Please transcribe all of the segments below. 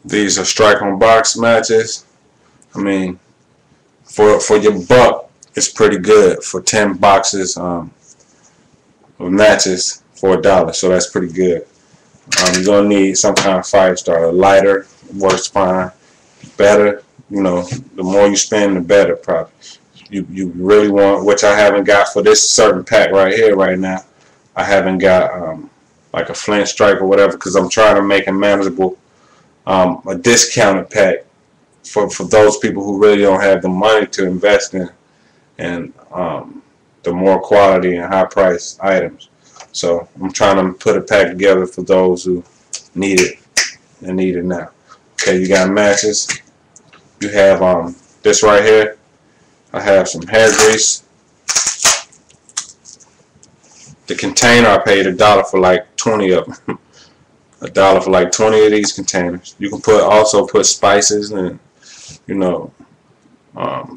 These are strike on box matches. I mean, for your buck, it's pretty good for 10 boxes of matches for $1. So that's pretty good. You're gonna need some kind of fire starter. Lighter works fine. Better, the more you spend, the better probably. You really want, which I haven't got for this certain pack right here right now. I haven't got like a flint strike or whatever, because I'm trying to make it manageable. A discounted pack for those people who really don't have the money to invest in and the more quality and high price items. So I'm trying to put a pack together for those who need it and need it now. Okay, you got matches. You have this right here. I have some hair grease. The container, I paid $1 for like 20 of them. $1 for like 20 of these containers. You can also put spices and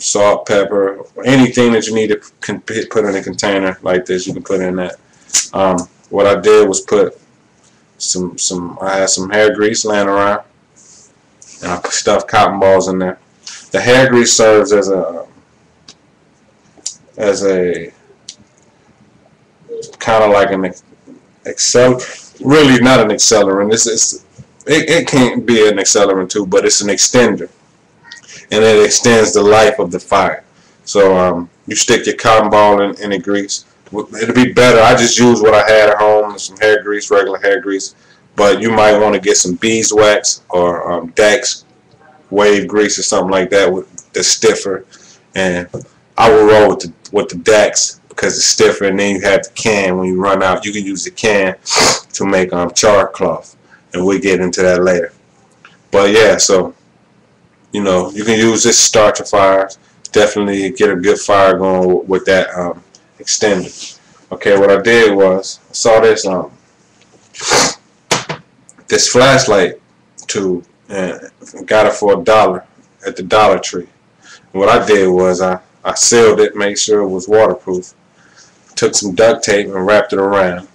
salt, pepper, anything that you need to put in a container like this. You can put in that. What I did was put I had some hair grease laying around, and I stuffed cotton balls in there. The hair grease serves as a kind of like an really not an accelerant. It can't be an accelerant too, but it's an extender, and it extends the life of the fire. So you stick your cotton ball in the grease. It'll be better. I just use what I had at home, some hair grease, regular hair grease, but you might want to get some beeswax or Dax wave grease or something like that that's stiffer. And I will roll with the Dax because it's stiffer, and then you have the can. When you run out, you can use the can to make char cloth, and we'll get into that later. But yeah, so you can use this to start your fires. Definitely get a good fire going with that extender. Okay, what I did was I saw this flashlight tube and got it for $1 at the Dollar Tree. And what I did was I sealed it, made sure it was waterproof. Took some duct tape and wrapped it around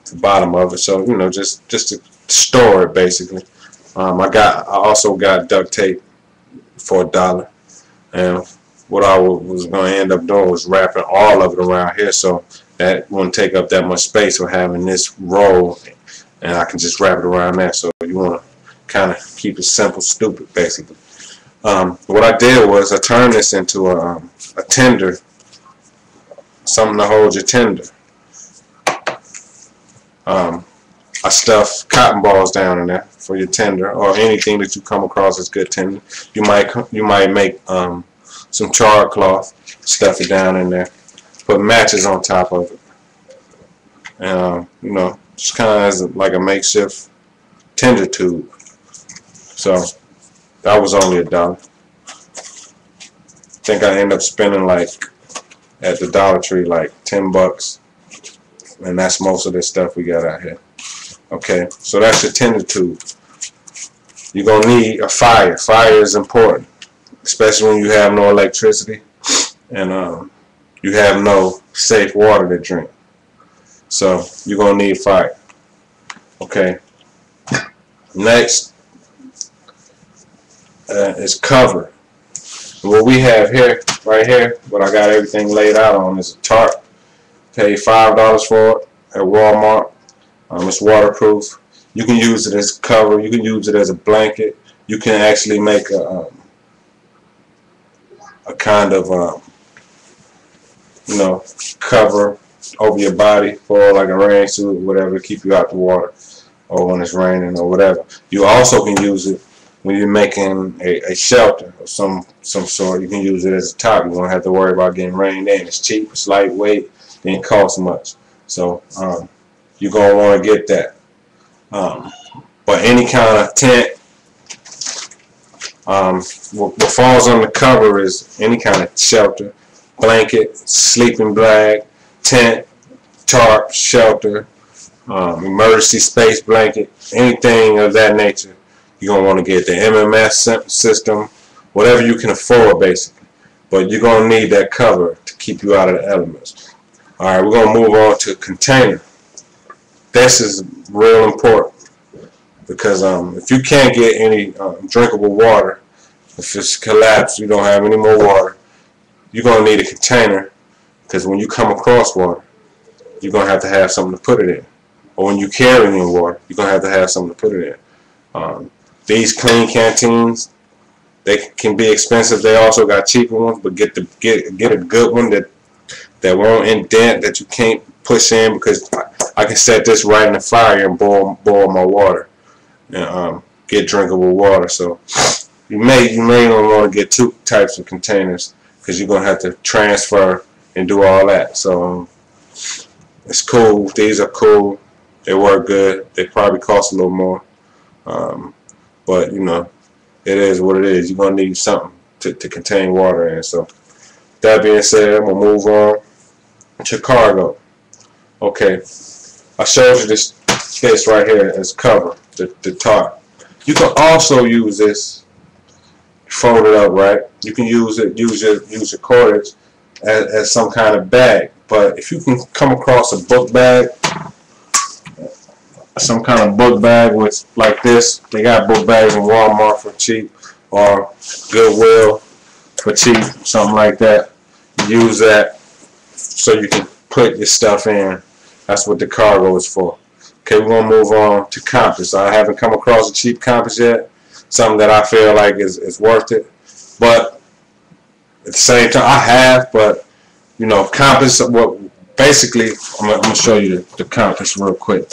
the bottom of it, so just to store it basically. I also got duct tape for $1, and what I was going to end up doing was wrapping all of it around here, so that wouldn't take up that much space for having this roll, and I can just wrap it around there. So you want to kind of keep it simple, stupid, basically. What I did was I turned this into a tender, something to hold your tender. I stuff cotton balls down in there for your tender, or anything that you come across as good tender. You might make some char cloth, stuff it down in there, put matches on top of it, and just kind of as like a makeshift tender tube. So that was only $1. I think I ended up spending like at the Dollar Tree like 10 bucks, and that's most of this stuff we got out here. Okay, so that's your tender tube. You're gonna need a fire. Fire is important, especially when you have no electricity and you have no safe water to drink. So you're gonna need fire. Okay. Next is cover. What we have here, right here, what I got everything laid out on is a tarp. Paid $5 for it at Walmart. It's waterproof. You can use it as cover. You can use it as a blanket. You can actually make a kind of cover over your body for like a rain suit or whatever, to keep you out the water or when it's raining or whatever. You also can use it when you're making a shelter of some sort. You can use it as a top. You won't have to worry about getting rained in. It's cheap, it's lightweight, it didn't cost much. So you're going to want to get that. But any kind of tent, what falls on the cover is any kind of shelter, blanket, sleeping bag, tent, tarp, shelter, emergency space blanket, anything of that nature. You're going to want to get the MMS system, whatever you can afford basically. But you're going to need that cover to keep you out of the elements. Alright, we're going to move on to container. This is real important. The because if you can't get any drinkable water, if it's collapsed, you don't have any more water, you're gonna need a container, because when you come across water, you're gonna have to have something to put it in. Or when you carry in water, you're gonna have to have something to put it in. These clean canteens, they can be expensive. They also got cheaper ones, but get a good one that won't indent, that you can't push in, because I can set this right in the fire and boil my water and get drinkable water. So you may want to get 2 types of containers, because you're gonna have to transfer and do all that. So it's cool. These are cool. They work good. They probably cost a little more, but you know, it is what it is. You're gonna need something to contain water in. So that being said, I'm gonna move on to cargo. Okay, I showed you this right here as cover, the tarp. You can also use this, fold it up, right? You can use your cordage as some kind of bag. But if you can come across a book bag, some kind of book bag with like this, they got book bags in Walmart for cheap, or Goodwill for cheap, something like that. Use that so you can put your stuff in. That's what the cargo is for. Okay, we're gonna move on to compass. I haven't come across a cheap compass yet, something that I feel like is worth it. But at the same time, I have, but you know, compass. What basically, I'm gonna show you the compass real quick.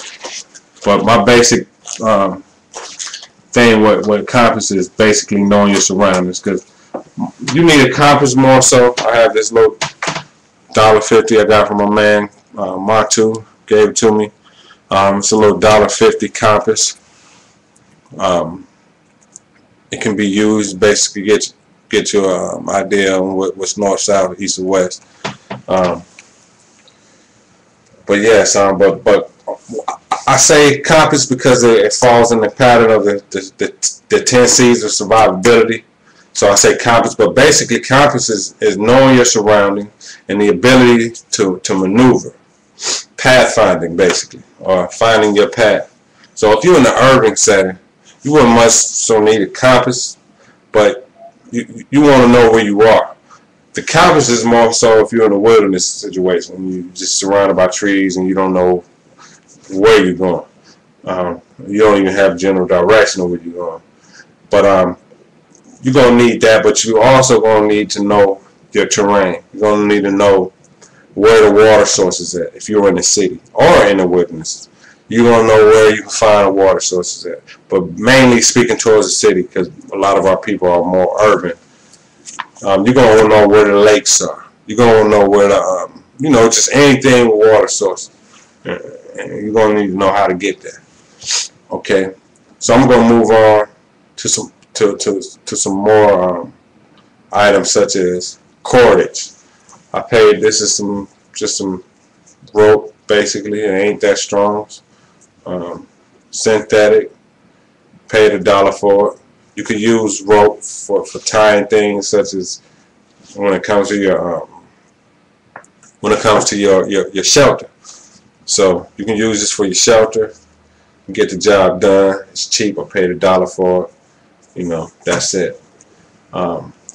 But my basic thing with compass is basically knowing your surroundings, because you need a compass more so. I have this little $1.50 I got from my man Matu, gave it to me. It's a little $1.50 compass. It can be used basically get you an idea on what's north, south, east, and west. But yes, but I say compass because it falls in the pattern of the 10 C's of survivability. So I say compass, but basically compass is knowing your surroundings and the ability to maneuver, pathfinding basically, or finding your path. So if you're in an urban setting, you wouldn't much so need a compass, but you want to know where you are. The compass is more so if you're in a wilderness situation, you're just surrounded by trees and you don't know where you're going. You don't even have general direction of where you're going. But you're going to need that, but you also going to need to know your terrain. You're going to need to know where the water source is at if you're in the city or in the wilderness. You're going to know where you can find the water sources at. But mainly speaking towards the city, because a lot of our people are more urban. You're going to know where the lakes are. You're going to know where the, you know, just anything with water source. And you're going to need to know how to get there. Okay, so I'm going to move on to some more items such as cordage. I paid, this is just some rope basically. It ain't that strong. Synthetic. Paid $1 for it. You could use rope for tying things, such as when it comes to your your shelter. So you can use this for your shelter. Get the job done. It's cheap. I paid $1 for it. You know, that's it.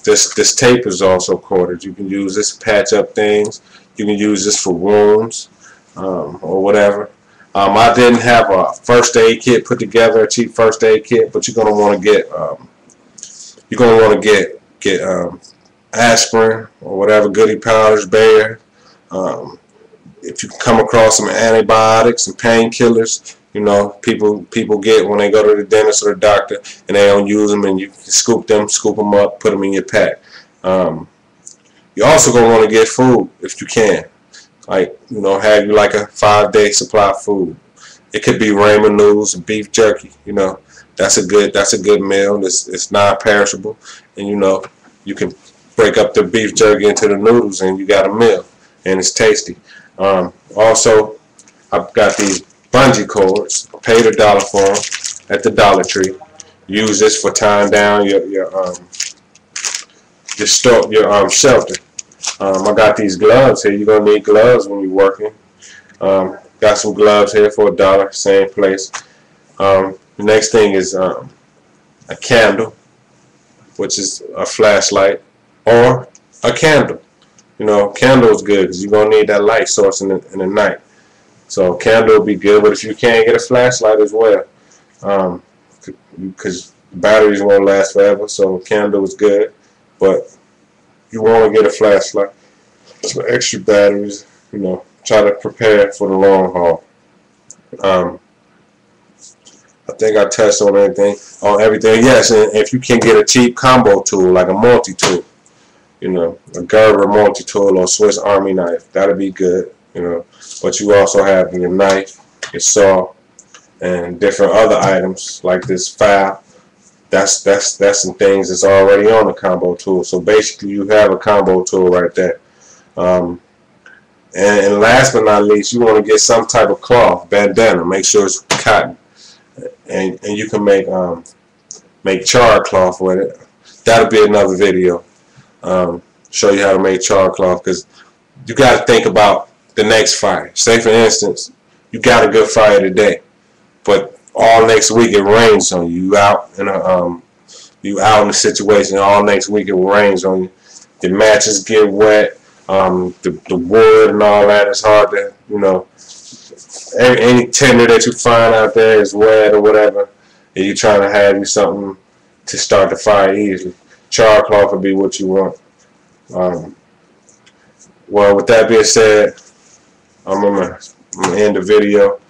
This tape is also cordage. You can use this to patch up things. You can use this for wounds or whatever. I didn't have a first aid kit put together, a cheap first aid kit, but you're gonna want to get aspirin or whatever, goody powders, Bayer. If you come across some antibiotics and painkillers, you know, people get when they go to the dentist or the doctor and they don't use them, and you can scoop them up, put them in your pack. You also gonna want to get food if you can. Like, you know, have you like a 5-day supply of food. It could be ramen noodles and beef jerky. You know, that's a good meal. It's non-perishable, and you know, you can break up the beef jerky into the noodles and you got a meal, and it's tasty. Also, I've got these bungee cords. I paid $1 for them at the Dollar Tree. Use this for tying down your shelter. I got these gloves here. You're gonna need gloves when you're working. Got some gloves here for $1, same place. The next thing is a candle, which is a flashlight, or a candle. You know, candle is good because you're going to need that light source in the night. So candle will be good, but if you can't get a flashlight as well, because batteries won't last forever, so candle is good, but you want to get a flashlight. So extra batteries, you know, try to prepare for the long haul. I think I touched on everything. Yes, and if you can get a cheap combo tool, like a multi-tool, you know, a Gerber multi-tool or Swiss Army knife, that'll be good, you know. But you also have your knife, your saw, and different other items like this file. That's some things that's already on the combo tool. So basically, you have a combo tool right there. And last but not least, you want to get some type of cloth, bandana. Make sure it's cotton, and you can make char cloth with it. That'll be another video. Show you how to make char cloth, because you got to think about the next fire. Say for instance, you got a good fire today, but all next week it rains on you. You out in a situation. All next week it rains on you. The matches get wet. The wood and all that is hard to, you know. Any tinder that you find out there is wet or whatever, and you're trying to have you something to start the fire easily. Char cloth would be what you want. Well, with that being said, I'm gonna end the video.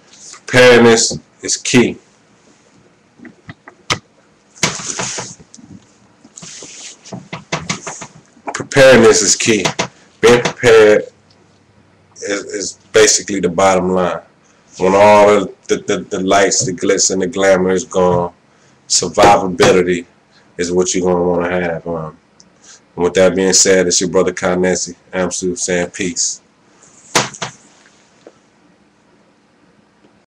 Preparedness is key. Preparedness is key. Being prepared is basically the bottom line. When all the lights, the glitz, and the glamour is gone, survivability is what you're going to want to have. And with that being said, it's your brother Kanesi. I'm saying peace.